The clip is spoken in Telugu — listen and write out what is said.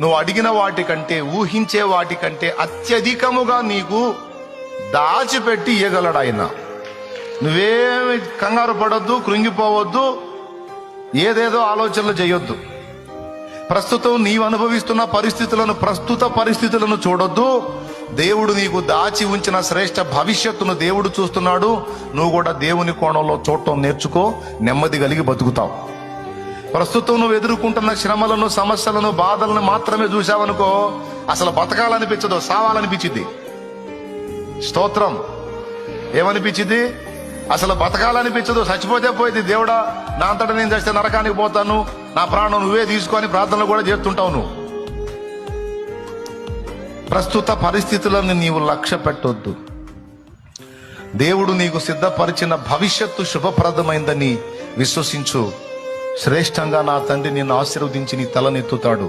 నువ్వు అడిగిన వాటికంటే, ఊహించే వాటికంటే అత్యధికముగా నీకు దాచిపెట్టి ఇయ్యగలడు ఆయన. నువ్వేమి కంగారు పడొద్దు, కృంగిపోవద్దు, ఏదేదో ఆలోచనలు చేయొద్దు. ప్రస్తుతం నీవు అనుభవిస్తున్న ప్రస్తుత పరిస్థితులను చూడొద్దు. దేవుడు నీకు దాచి ఉంచిన శ్రేష్ఠ భవిష్యత్తును దేవుడు చూస్తున్నాడు. నువ్వు కూడా దేవుని కోణంలో చూడటం నేర్చుకో, నెమ్మది కలిగి బతుకుతావు. ప్రస్తుతం నువ్వు ఎదుర్కొంటున్న శ్రమలను, సమస్యలను, బాధలను మాత్రమే చూసావనుకో, అసలు బతకాలనిపించదు, సావాలనిపించింది. స్తోత్రం. ఏమనిపించింది? అసలు బతకాలనిపించదు. చచ్చిపోతే పోయింది. దేవుడా, నా అంతటా నేను చేస్తే నరకానికి పోతాను, నా ప్రాణం నువ్వే తీసుకొని ప్రార్థనలు కూడా చేస్తుంటావు. నువ్వు ప్రస్తుత పరిస్థితులను నీవు లక్ష్య పెట్టొద్దు. దేవుడు నీకు సిద్ధపరిచిన భవిష్యత్తు శుభప్రదమైందని విశ్వసించు. శ్రేష్టంగా నా తండ్రి నిన్ను ఆశీర్వదించి నీ తలనెత్తుతాడు.